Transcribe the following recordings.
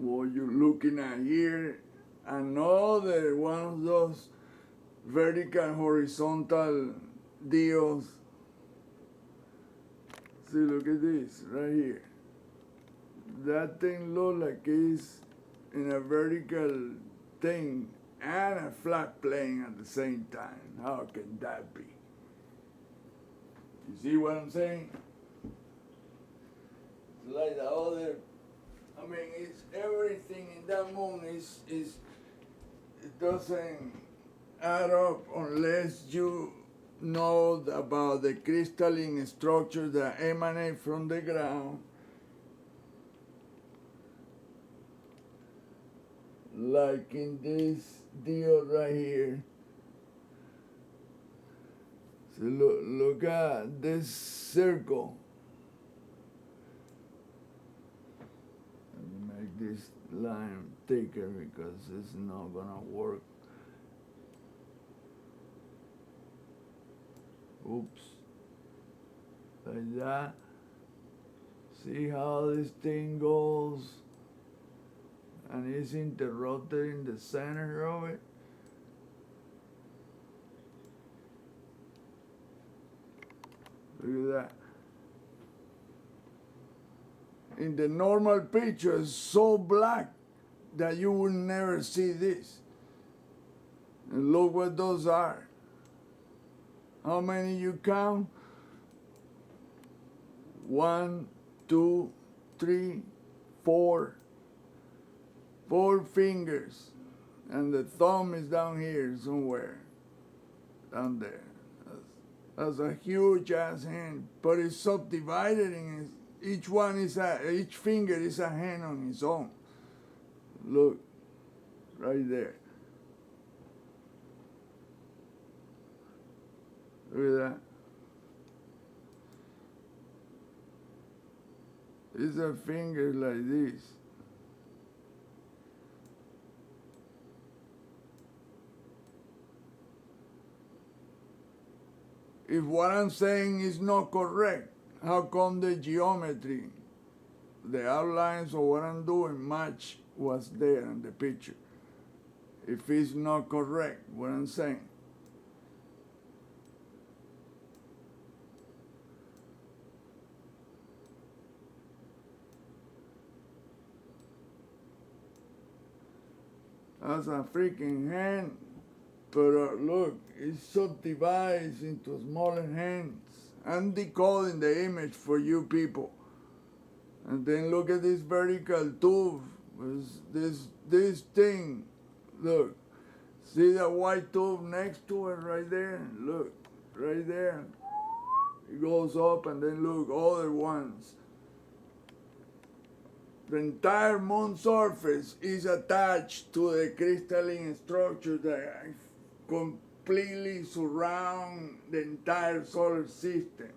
what you're looking at here, another one of those vertical horizontal deals. See, look at this right here. That thing looks like it's in a vertical thing and a flat plane at the same time. How can that be? You see what I'm saying? It's like the other, I mean, it's everything in that moon is it doesn't add up unless you know about the crystalline structures that emanate from the ground, like in this deal right here. So look at this circle. Let me make this line thicker because it's not gonna work. Oops. Like that. See how this thing goes? And it's interrupted in the center of it. Look at that. In the normal picture, it's so black that you will never see this. And look what those are. How many you count? 1, 2, 3, 4. 4 fingers. And the thumb is down here somewhere. Down there. That's a huge ass hand. But it's subdivided in each finger is a hand on its own. Look, right there. Look at that. It's a finger like this. If what I'm saying is not correct, how come the geometry, the outlines of what I'm doing match what's there in the picture? If it's not correct, what I'm saying. That's a freaking hand. But look, it subdivides into smaller hands. I'm decoding the image for you people. And then look at this vertical tube. This thing. Look. See that white tube next to it right there? Look. Right there. It goes up and then look, other ones. The entire moon surface is attached to the crystalline structure that completely surround the entire solar system.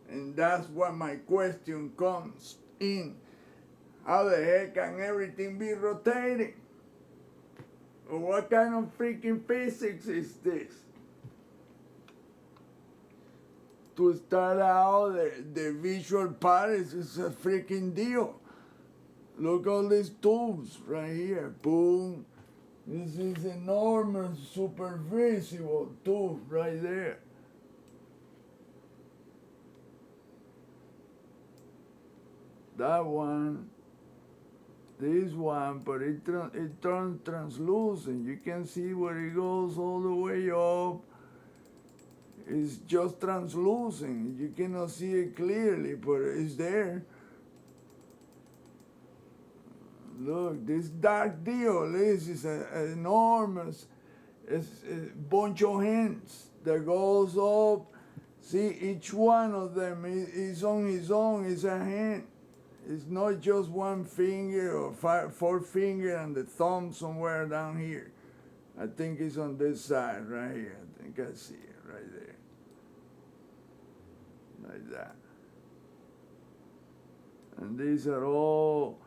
And that's what my question comes in. How the heck can everything be rotating? Or what kind of freaking physics is this? To start out, the visual part is a freaking deal. Look all these tubes right here. Boom. This is enormous supervisible tube right there. That one, this one, but it turns translucent. You can see where it goes all the way up. It's just translucent. You cannot see it clearly, but it's there. Look, this dark deal is an enormous bunch of hands that goes up. See, each one of them is on his own, is a hand. It's not just one finger or 4 fingers and the thumb somewhere down here. I think it's on this side right here. I think I see it right there. Like that. And these are all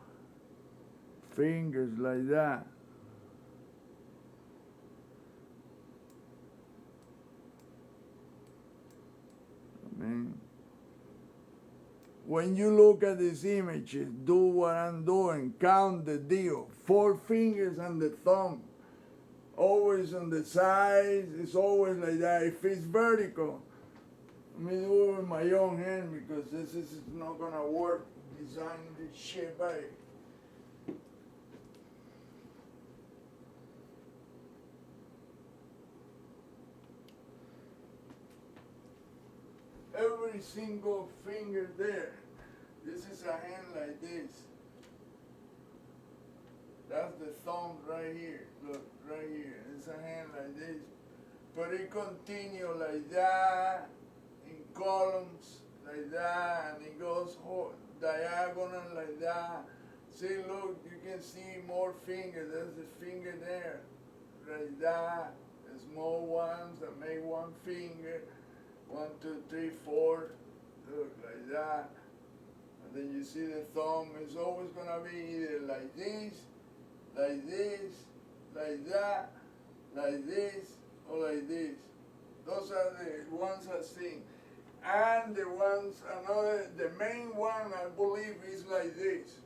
fingers like that. I mean, when you look at these images, do what I'm doing, count the deal. 4 fingers and the thumb. Always on the sides, it's always like that. If it's vertical, let me do it with my own hand because this is not gonna work designing this shit by it. Every single finger there. This is a hand like this. That's the thumb right here. Look, right here. It's a hand like this. But it continues like that, in columns, like that, and it goes diagonal like that. See, look, you can see more fingers. There's a finger there, like that. The small ones that make one finger. 1, 2, 3, 4. Look, like that. And then you see the thumb. It's always gonna be either like this, like this, like that, like this, or like this. Those are the ones I've seen. And the ones, the main one I believe is like this.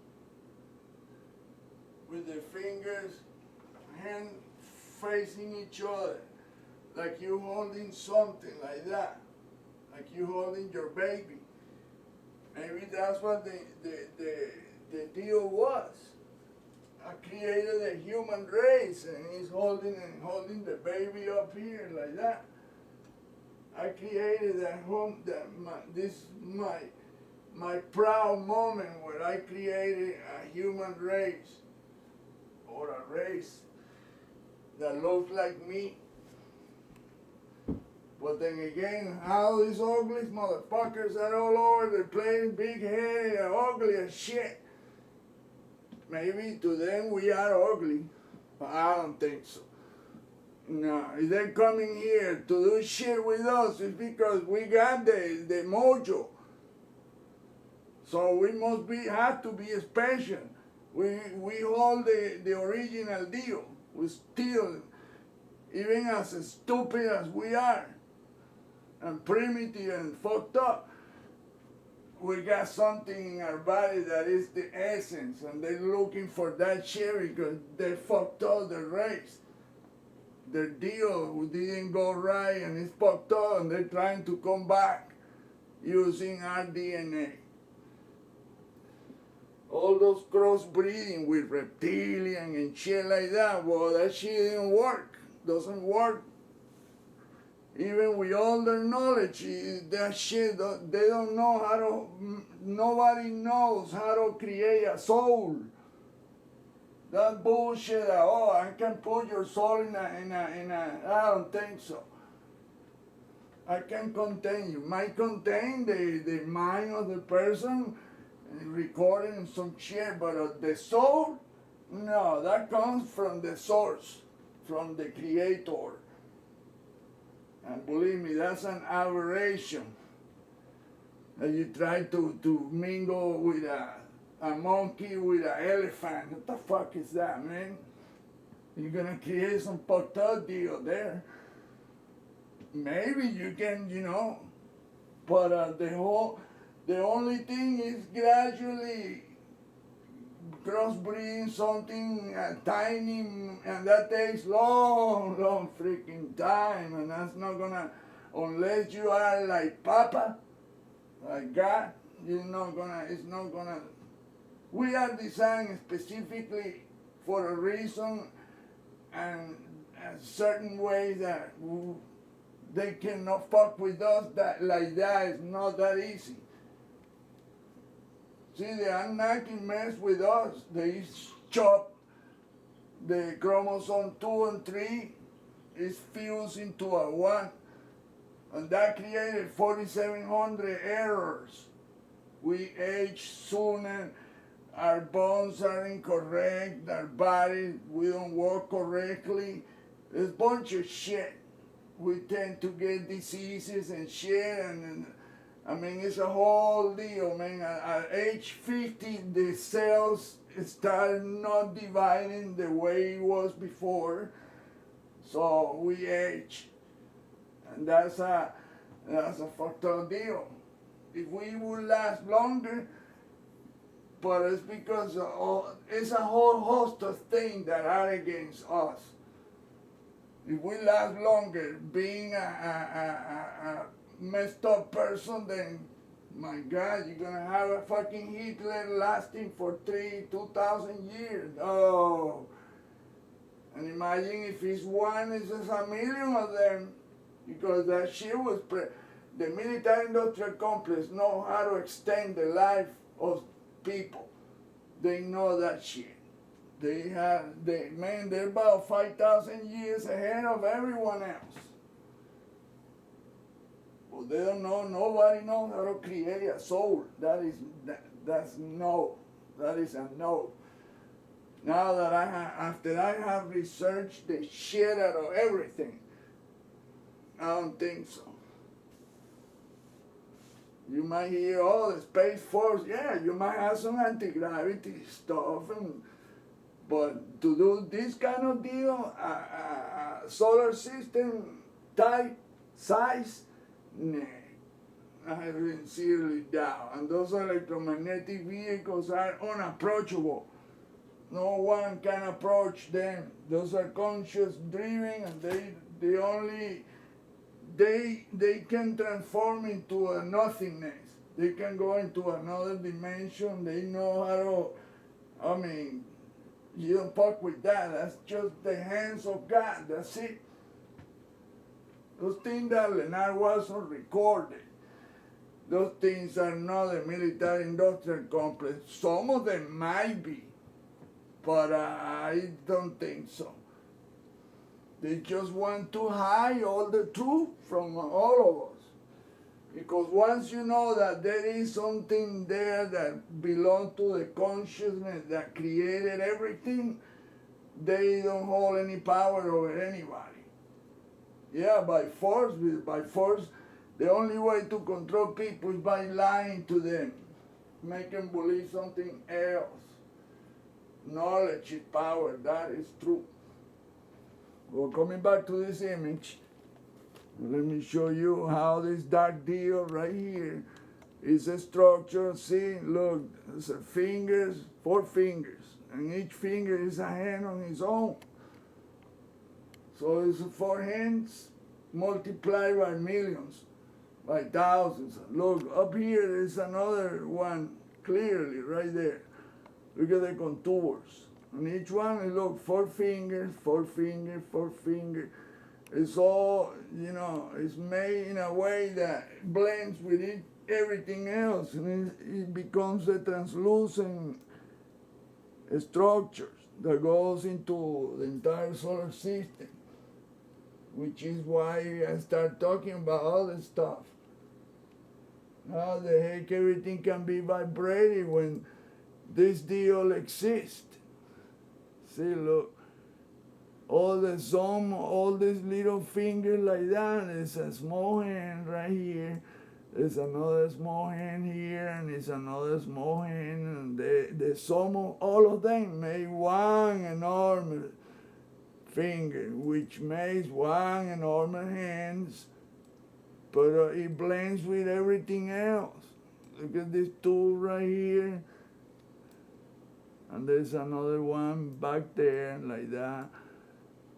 With the fingers, hand facing each other. Like you holding something like that. Like you holding your baby. Maybe that's what the deal was. I created a human race, and he's holding the baby up here like that. I created my proud moment where I created a human race, or a race that looks like me. But then again, how these ugly motherfuckers are all over the place, big head, ugly as shit. Maybe to them we are ugly, but I don't think so. No, if they're coming here to do shit with us, it's because we got the mojo. So we have to be special. We hold the original deal. We still, even as stupid as we are, and primitive and fucked up, we got something in our body that is the essence, and they're looking for that shit because they fucked up the race. Their deal didn't go right and it's fucked up, and they're trying to come back using our DNA. All those crossbreeding with reptilian and shit like that, well, that shit didn't work. Doesn't work. Even with all their knowledge, that shit, they don't know how to, nobody knows how to create a soul. That bullshit, I can put your soul in a, I don't think so. I can contain you. Might contain the mind of the person, recording some shit, but the soul, no, that comes from the source, from the creator. And believe me, that's an aberration. That you try to mingle with a monkey with an elephant. What the fuck is that, man? You're gonna create some fucked up deal there. Maybe you can, but the only thing is gradually crossbreeding something tiny, and that takes long freaking time, and that's not gonna, unless you are like Papa, like God, it's not gonna, we are designed specifically for a reason, and certain ways that they cannot fuck with us, that like that is not that easy. See, the Anunnaki mess with us. They chop the chromosome 2 and 3 is fused into a 1. And that created 4,700 errors. We age sooner, our bones are incorrect, our body, we don't work correctly. There's a bunch of shit. We tend to get diseases and shit, and I mean, it's a whole deal, man. At age 50, the cells start not dividing the way it was before, so we age, and that's a fucked up deal. if we would last longer, but it's because it's a whole host of things that are against us. If we last longer being a messed up person, then my God, you're gonna have a fucking Hitler lasting for 2,000 years. Oh, and imagine if it's one, it's just a million of them, because that shit was the military-industrial complex know how to extend the life of people. They know that shit. They're about 5,000 years ahead of everyone else. But they don't know, nobody knows how to create a soul. That's no. That is a no. Now that after I have researched the shit out of everything, I don't think so. You might hear, oh, the Space Force, yeah, you might have some anti-gravity stuff, but to do this kind of deal, solar system type, size, nah, I sincerely doubt. And those electromagnetic vehicles are unapproachable. No one can approach them. Those are conscious driven, and they can transform into a nothingness. They can go into another dimension. They know how to, you don't fuck with that. That's just the hands of God. That's it. Those things that Leonard Watson recorded, those things are not a military-industrial complex. Some of them might be, but I don't think so. They just want to hide all the truth from all of us. Because once you know that there is something there that belongs to the consciousness that created everything, they don't hold any power over anybody. Yeah, by force, the only way to control people is by lying to them, make them believe something else. Knowledge is power, that is true. Well, coming back to this image, let me show you how this dark deal right here is a structure. See, look, it's a fingers, 4 fingers, and each finger is a hand on its own. So it's 4 hands multiplied by millions, by thousands. Look, up here is another one, clearly, right there. Look at the contours. And each one, look, 4 fingers, 4 fingers, 4 fingers. It's all, it's made in a way that blends with everything else, and it becomes a translucent structure that goes into the entire solar system, which is why I start talking about all this stuff. How the heck everything can be vibrating when this deal exists? See, look, all these little fingers like that. There's a small hand right here. There's another small hand here, and there's another small hand, and the sum of all of them make one enormous finger, which makes one enormous hands, but it blends with everything else. Look at this tool right here. And there's another one back there like that.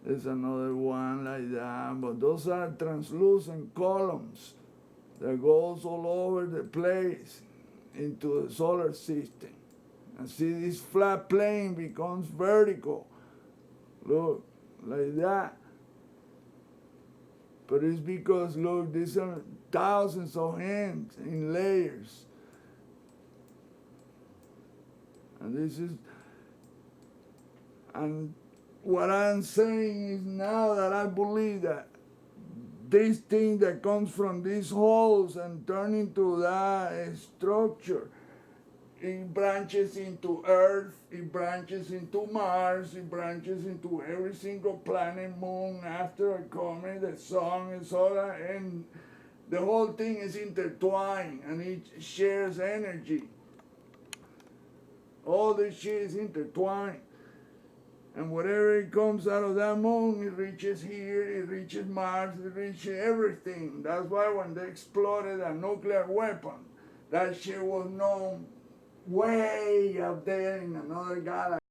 There's another one like that. But those are translucent columns that goes all over the place into the solar system. And see, this flat plane becomes vertical. Look, like that. But it's because, look, these are thousands of hands in layers. And what I'm saying is now that I believe that this thing that comes from these holes and turn into that structure, it branches into Earth, it branches into Mars, it branches into every single planet, moon, after a comet, the sun, and so on, and the whole thing is intertwined and it shares energy. All this shit is intertwined. And whatever it comes out of that moon, it reaches here, it reaches Mars, it reaches everything. That's why when they exploded a nuclear weapon, That shit was known way out there in another galaxy.